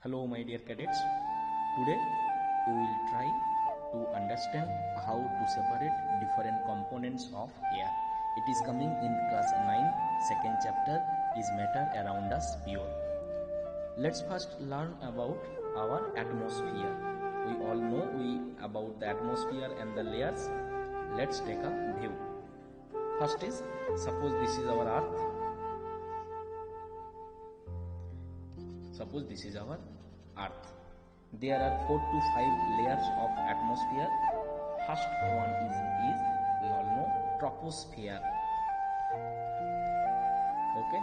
Hello my dear cadets, today we will try to understand how to separate different components of air. It is coming in class 9, second chapter is matter around us pure. Let's first learn about our atmosphere. We all know about the atmosphere and the layers. Let's take a view. First is, suppose this is our earth. Suppose this is our earth. There are 4 to 5 layers of atmosphere. First one is we all know troposphere. Okay,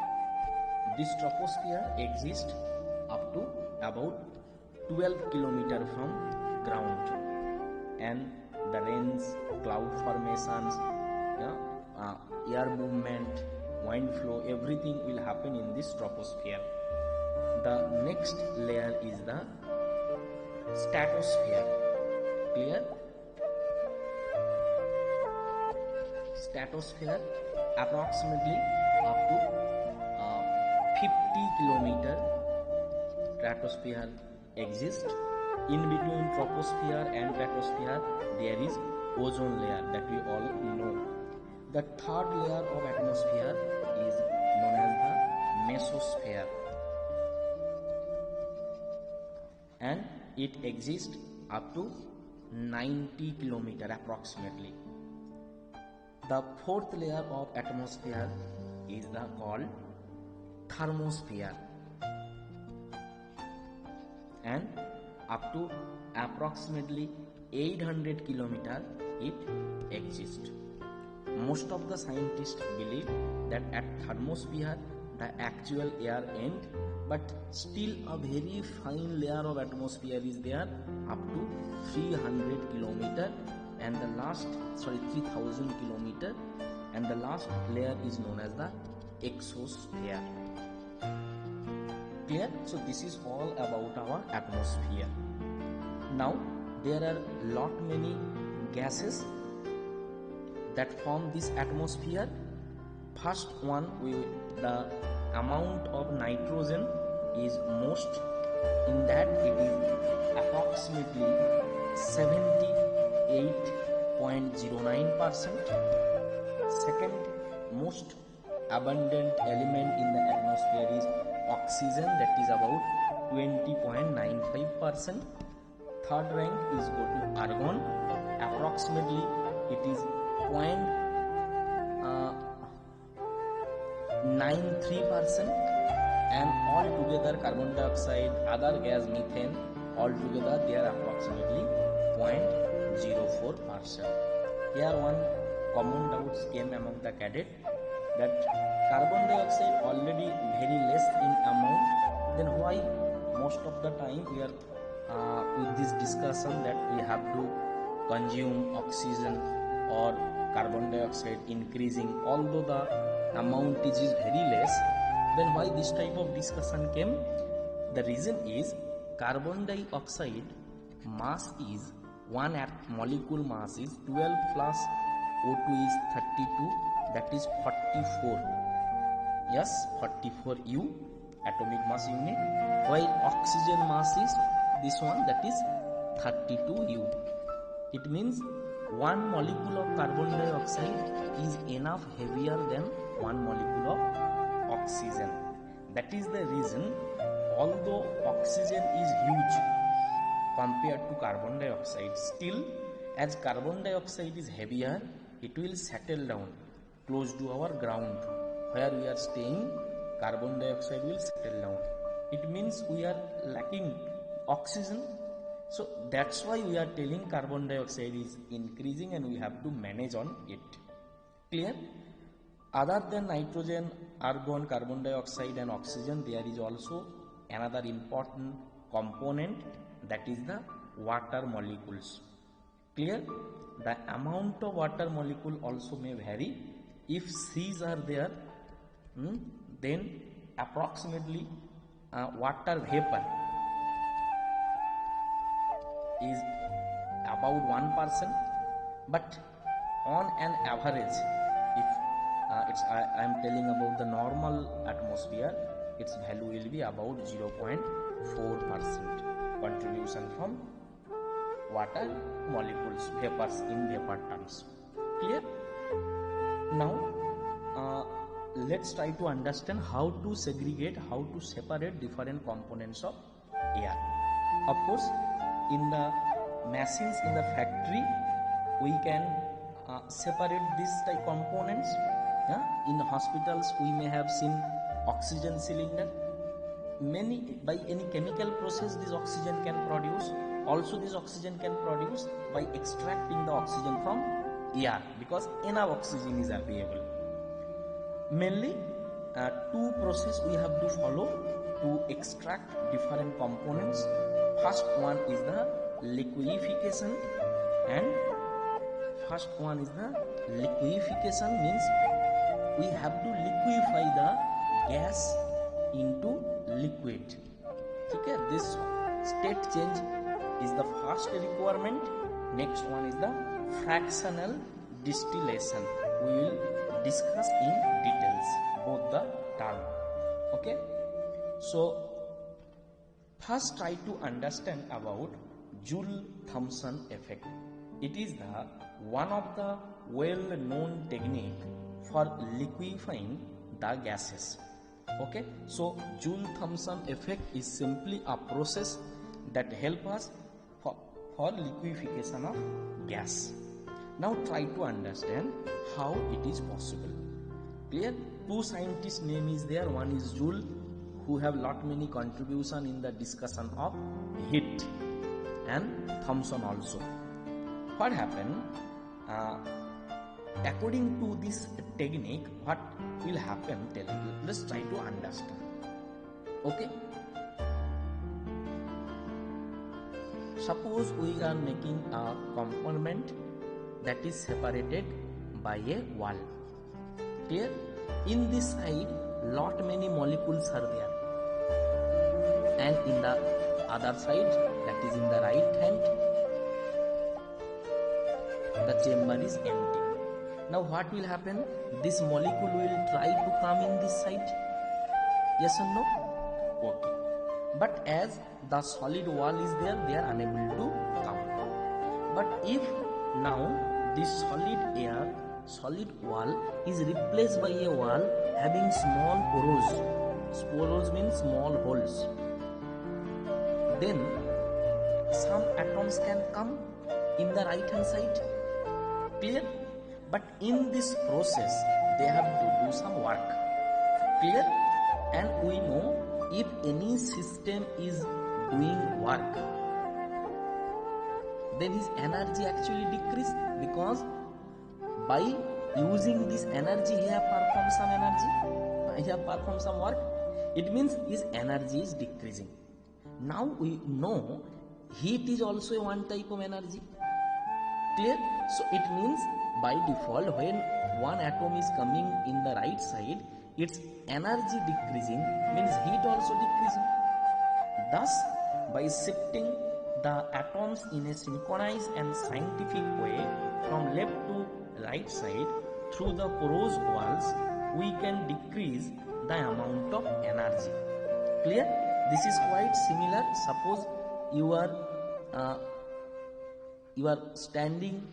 this troposphere exists up to about 12 kilometer from ground, and the rains, cloud formations, air movement, wind flow, everything will happen in this troposphere. The next layer is the stratosphere. Clear? Stratosphere approximately up to 50 kilometer stratosphere exists. In between troposphere and stratosphere there is ozone layer that we all know. The third layer of atmosphere is known as the mesosphere, and it exists up to 90 kilometer approximately. The fourth layer of atmosphere is called thermosphere, and up to approximately 800 kilometer it exists. Most of the scientists believe that at thermosphere the actual air ends, but still a very fine layer of atmosphere is there up to 300 kilometer and the last 3000 kilometer, and the last layer is known as the exosphere. Clear? So this is all about our atmosphere. Now there are lot many gases that form this atmosphere. First one, the amount of nitrogen is most, in that it is approximately 78.09%. Second most abundant element in the atmosphere is oxygen, that is about 20.95%. Third rank is go to argon, approximately it is 0.93%, and altogether carbon dioxide, other gas, methane, altogether they are approximately 0.04%. Here one common doubts came among the cadet that carbon dioxide already very less in amount, then why most of the time we are with this discussion that we have to consume oxygen or carbon dioxide increasing, although the amount is very less, then why this type of discussion came? The reason is carbon dioxide mass is molecule mass is 12 plus O2 is 32, that is 44. Yes, 44 U atomic mass unit, while oxygen mass is this one, that is 32 U. It means one molecule of carbon dioxide is enough heavier than one molecule of oxygen. That is the reason, although oxygen is huge compared to carbon dioxide, still as carbon dioxide is heavier, it will settle down close to our ground. Where we are staying, carbon dioxide will settle down. It means we are lacking oxygen. So that's why we are telling carbon dioxide is increasing and we have to manage on it. Clear? Other than nitrogen, argon, carbon dioxide and oxygen, there is also another important component, that is the water molecules. Clear? The amount of water molecule also may vary. If C's are there, then approximately water vapor is about 1%, but on an average, if I am telling about the normal atmosphere, its value will be about 0.4% contribution from water molecules, vapors in vapor terms. Clear? Now let's try to understand how to segregate, how to separate different components of air. Of course, in the machines in the factory we can separate these type components. In hospitals we may have seen oxygen cylinder. Many, by any chemical process this oxygen can produce. Also this oxygen can produce by extracting the oxygen from air, because enough oxygen is available. Mainly two process we have to follow to extract different components. First one is the liquefaction, and first one is the liquefaction means we have to liquefy the gas into liquid. Okay, this state change is the first requirement. Next one is the fractional distillation. We will discuss in details both the term. Okay, so first try to understand about Joule-Thomson effect. It is the one of the well-known technique for liquefying the gases. Okay, so Joule-Thomson effect is simply a process that help us for liquefaction of gas. Now try to understand how it is possible. Clear? Two scientists' name is there. One is Joule, who have lot many contribution in the discussion of heat, and Thomson also. What happened? According to this technique, what will happen? Let's try to understand. Okay. Suppose we are making a compartment that is separated by a wall. Clear? In this side, lot many molecules are there, and in the other side, that is in the right hand, the chamber is empty. Now what will happen? This molecule will try to come in this side. Yes or no? Okay. But as the solid wall is there, they are unable to come. But if now this solid wall is replaced by a wall having small pores. Pores means small holes. Then some atoms can come in the right hand side. Clear? But in this process they have to do some work. Clear? And we know if any system is doing work, then his energy actually decreases, because by using this energy he have performed some energy, he have performed some work. It means his energy is decreasing. Now we know heat is also one type of energy. Clear? So it means by default when one atom is coming in the right side, its energy decreasing means heat also decreasing. Thus, by shifting the atoms in a synchronized and scientific way from left to right side through the porous walls, we can decrease the amount of energy. Clear? This is quite similar. Suppose you are standing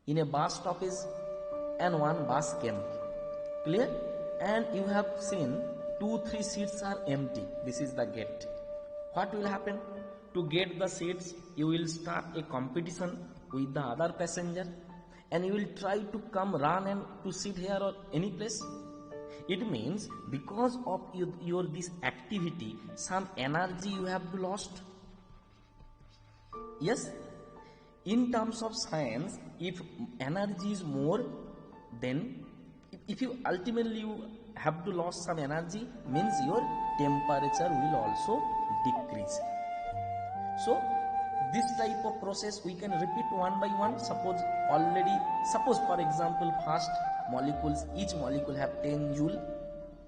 in a bus stoppage and one bus came. Clear? And you have seen 2-3 seats are empty. This is the gate. What will happen? To get the seats, you will start a competition with the other passenger, and you will try to run and to sit here or any place. It means because of your this activity, some energy you have lost. Yes? In terms of science, if energy is more, then if you ultimately you have to lose some energy, means your temperature will also decrease. So this type of process we can repeat one by one. Suppose for example, first molecules, each molecule have 10 joule.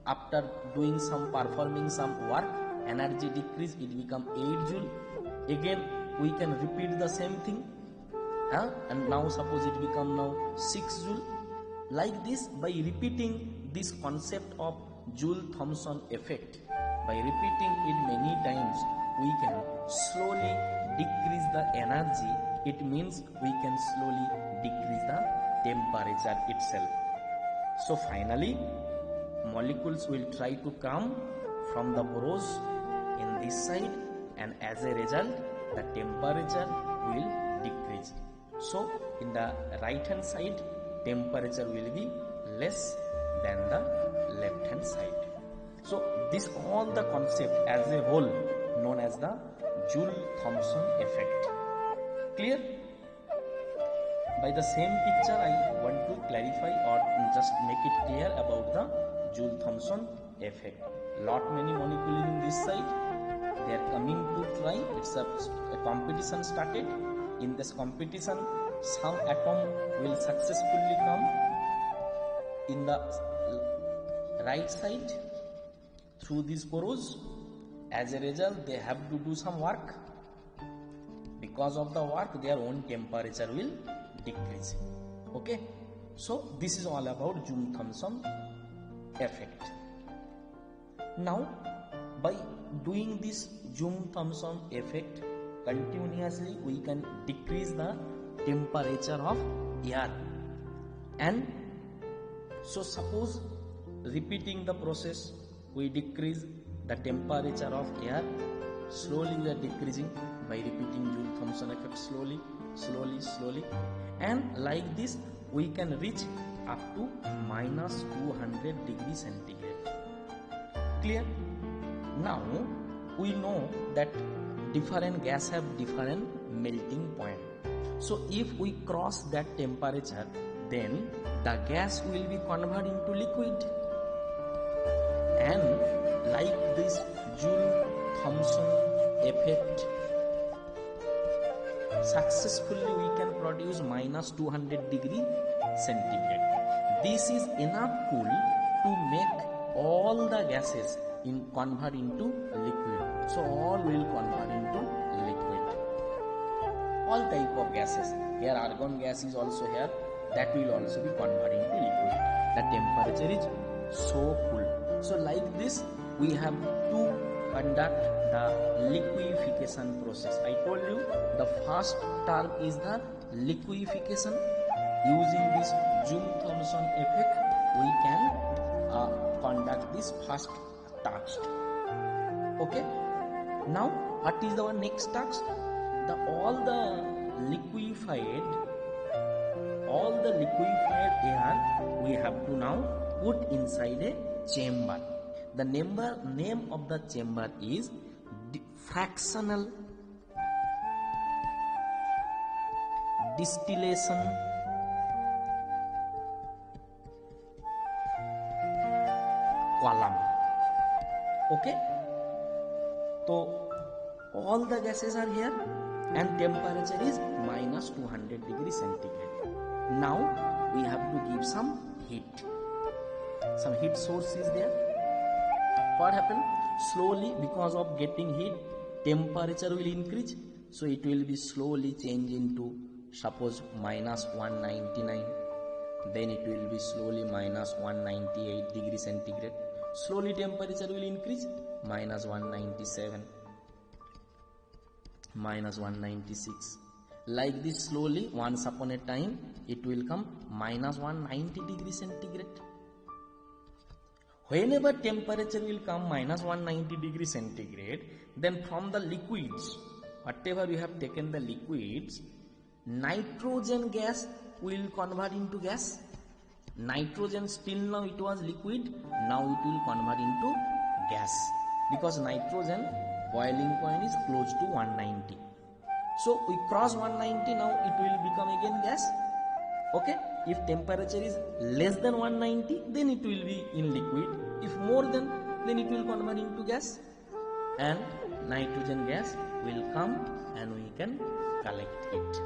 After performing some work, energy decrease, it become 8 joule. Again we can repeat the same thing, and now suppose it become now 6 joule. Like this, by repeating this concept of Joule-Thomson effect, by repeating it many times, we can slowly decrease the energy. It means we can slowly decrease the temperature itself. So finally, molecules will try to come from the porous in this side, and as a result, the temperature will decrease. So in the right hand side, temperature will be less than the left hand side. So this all the concept as a whole known as the Joule-Thomson effect. Clear? By the same picture, I want to clarify or just make it clear about the Joule-Thomson effect. Lot many molecules in this side, they are coming to try. It's a competition started. In this competition, some atom will successfully come in the right side through these porous. As a result, they have to do some work. Because of the work, their own temperature will decrease. Okay, so this is all about Joule-Thomson effect. Now, by doing this Joule-Thomson effect continuously, we can decrease the temperature of air. And so suppose repeating the process, we decrease the temperature of air. Slowly we are decreasing by repeating Joule-Thomson effect slowly, and like this we can reach up to minus 200 degrees centigrade. Clear? Now we know that different gas have different melting point. So if we cross that temperature, then the gas will be converted into liquid, and like this Joule-Thomson effect, successfully we can produce minus 200 degree centigrade. This is enough cool to make all the gases convert into liquid. So all will convert into liquid. All type of gases. Here argon gas is also here. That will also be converted into liquid. The temperature is so cool. So like this, we have to conduct the liquefaction process. I told you the first term is the liquefaction. Using this Joule-Thomson effect, we can conduct this first task. Okay. Now, what is our next task? All the liquefied air we have to now put inside a chamber. The name of the chamber is fractional distillation column. Okay, so all the gases are here and temperature is minus 200 degrees centigrade. Now we have to give some heat. Some heat source is there. What happened? Slowly, because of getting heat, temperature will increase. So it will be slowly change into, suppose, minus 199. Then it will be slowly minus 198 degrees centigrade. Slowly temperature will increase, minus 197, minus 196. Like this slowly, once upon a time, it will come minus 190 degrees centigrade. Whenever temperature will come minus 190 degrees centigrade, then from the liquids, whatever we have taken the liquids, nitrogen gas will convert into gas. Nitrogen still now it was liquid, now it will convert into gas, because nitrogen boiling point is close to 190. So we cross 190, now it will become again gas. Okay, if temperature is less than 190, then it will be in liquid. If more than, then it will convert into gas, and nitrogen gas will come and we can collect it.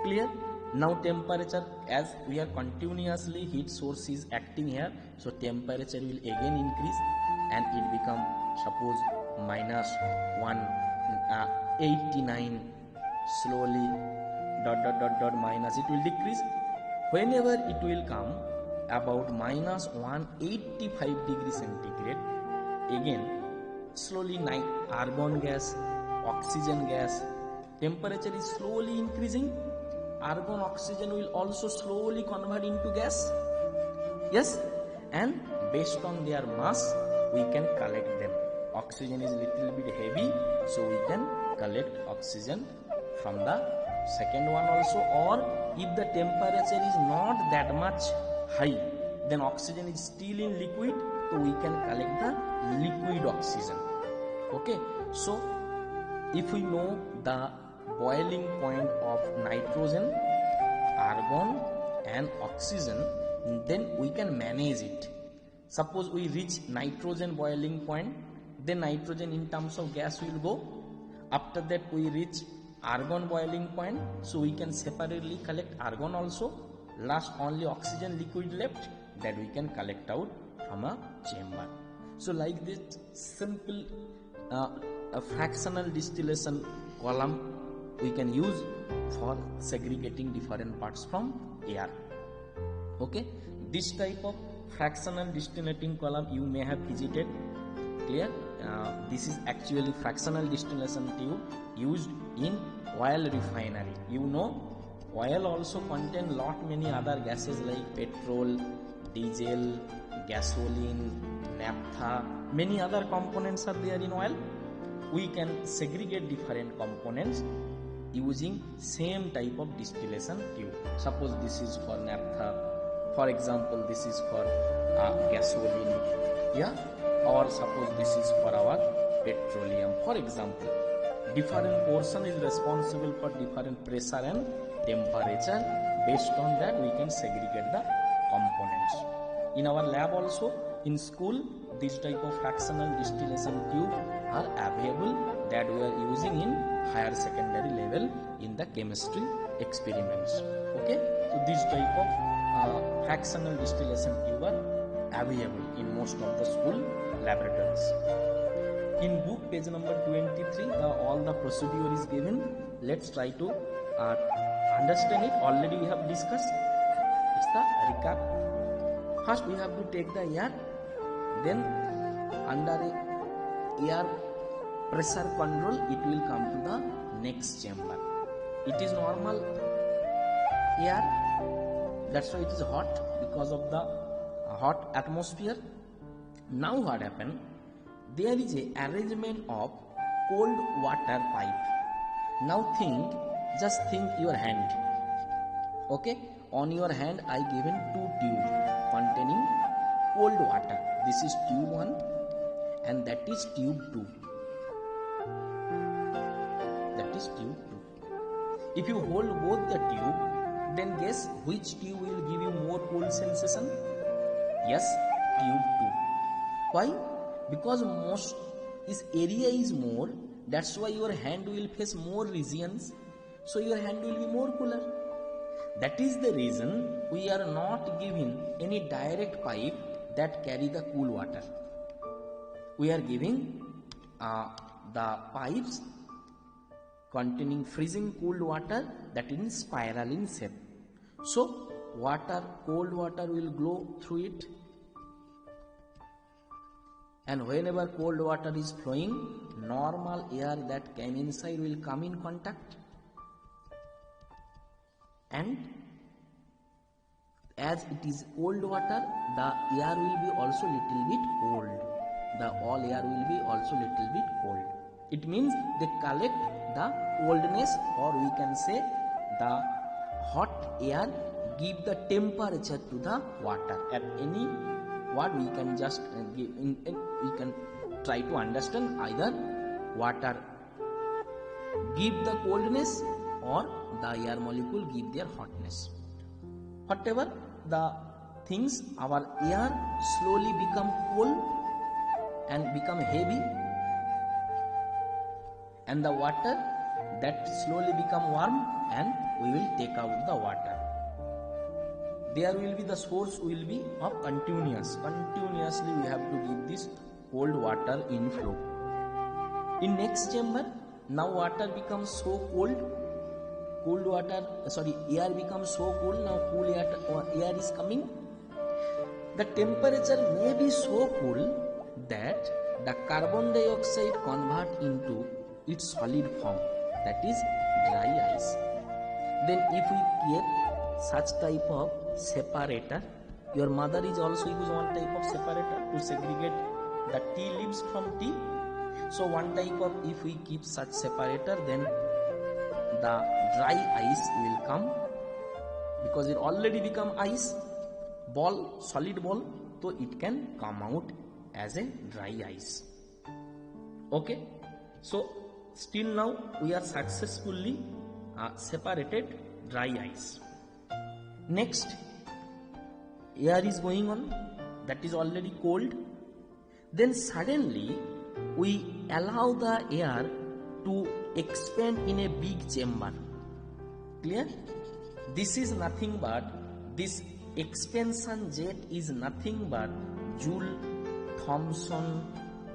Clear? Now temperature, as we are continuously heat source is acting here, so temperature will again increase and it become, suppose, minus 189. Slowly minus, it will decrease. Whenever it will come about minus 185 degrees centigrade, again slowly argon gas, oxygen gas, temperature is slowly increasing, argon oxygen will also slowly convert into gas. Yes, and based on their mass we can collect them. Oxygen is little bit heavy, so we can collect oxygen from the second one also, or if the temperature is not that much high, then oxygen is still in liquid, so we can collect the liquid oxygen. Okay, so if we know the boiling point of nitrogen, argon and oxygen, then we can manage it. Suppose we reach nitrogen boiling point, then nitrogen in terms of gas will go. After that we reach argon boiling point, so we can separately collect argon also. Last only oxygen liquid left, that we can collect out from a chamber. So like this simple a fractional distillation column we can use for segregating different parts from air. Okay, this type of fractional distillating column you may have visited. Clear? This is actually fractional distillation tube used in oil refinery. You know, oil also contain lot many other gases like petrol, diesel, gasoline, naphtha, many other components are there in oil. We can segregate different components using same type of distillation tube. Suppose this is for naphtha, for example this is for gasoline, yeah, or suppose this is for our petroleum. For example, different portion is responsible for different pressure and temperature. Based on that we can segregate the components. In our lab also, in school, this type of fractional distillation tube are available that we are using in higher secondary level in the chemistry experiments. Okay, so this type of fractional distillation tube are available in most of the school laboratories. In book page number 23, all the procedure is given. Let's try to understand it. Already we have discussed. It's the recap. First we have to take the air, then under air pressure control it will come to the next chamber. It is normal air, that's why it is hot, because of the hot atmosphere. Now what happened? There is a arrangement of cold water pipe. Now just think your hand. Okay, on your hand I given two tube containing cold water. This is tube 1 and that is tube 2. That is tube 2. If you hold both the tube, then guess which tube will give you more cold sensation? Yes, tube 2. Why? Because this area is more, that's why your hand will face more regions, so your hand will be more cooler. That is the reason we are not giving any direct pipe that carry the cool water. We are giving the pipes containing freezing cold water that is in spiral in shape. So cold water will flow through it, and whenever cold water is flowing, normal air that came inside will come in contact, and as it is cold water, the air will be also little bit cold. The all air will be also little bit cold. It means they collect the coldness, or we can say the hot air give the temperature to the water. At any what we can just give we can try to understand, either water give the coldness or the air molecule give their hotness. Whatever the things, our air slowly become cold and become heavy, and the water that slowly become warm, and we will take out the water. There will be the source will be of continuously we have to give this cold water in flow. In next chamber, now water becomes so cold, air becomes so cold, now cool air is coming, The temperature may be so cool that the carbon dioxide convert into its solid form, that is dry ice. Then if we keep such type of separator, your mother is also use one type of separator to segregate the tea leaves from tea. So one type of, if we keep such separator, then the dry ice will come, because it already become ice ball, solid ball, so it can come out as a dry ice. Okay, so still now we are successfully separated dry ice. Next, air is going on, that is already cold. Then suddenly we allow the air to expand in a big chamber. Clear? This is nothing but, this expansion jet is nothing but Joule-Thomson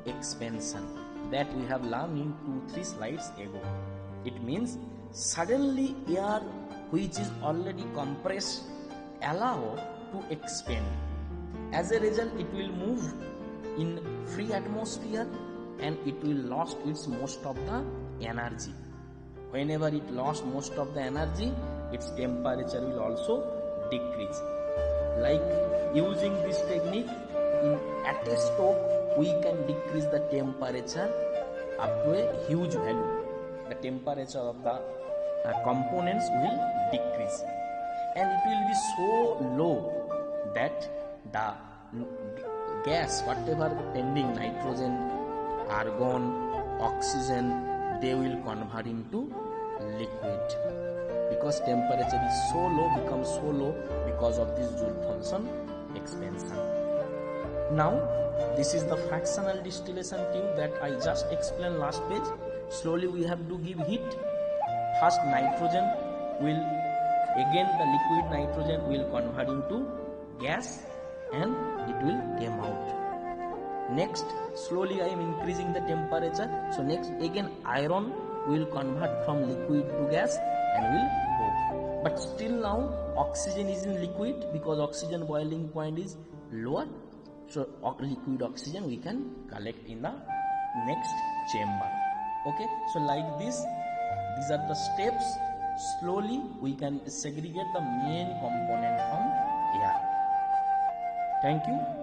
expansion that we have learned in 2-3 slides ago. It means suddenly air which is already compressed allow to expand. As a result, it will move in free atmosphere and it will lost its most of the energy. Whenever it lost most of the energy, its temperature will also decrease. Like using this technique at a stove, we can decrease the temperature up to a huge value. The temperature of the components will decrease, and it will be so low that the gas, whatever pending, nitrogen, argon, oxygen, they will convert into liquid, because temperature is so low, becomes so low because of this Joule-Thomson expansion. Now this is the fractional distillation tube that I just explained last page. Slowly we have to give heat. First nitrogen will, again the liquid nitrogen will convert into gas and it will come out. Next, slowly I am increasing the temperature. So next again iron will convert from liquid to gas and will go. But still now oxygen is in liquid, because oxygen boiling point is lower. So liquid oxygen we can collect in the next chamber. Okay, so like this, these are the steps. Slowly we can segregate the main component from air. Thank you.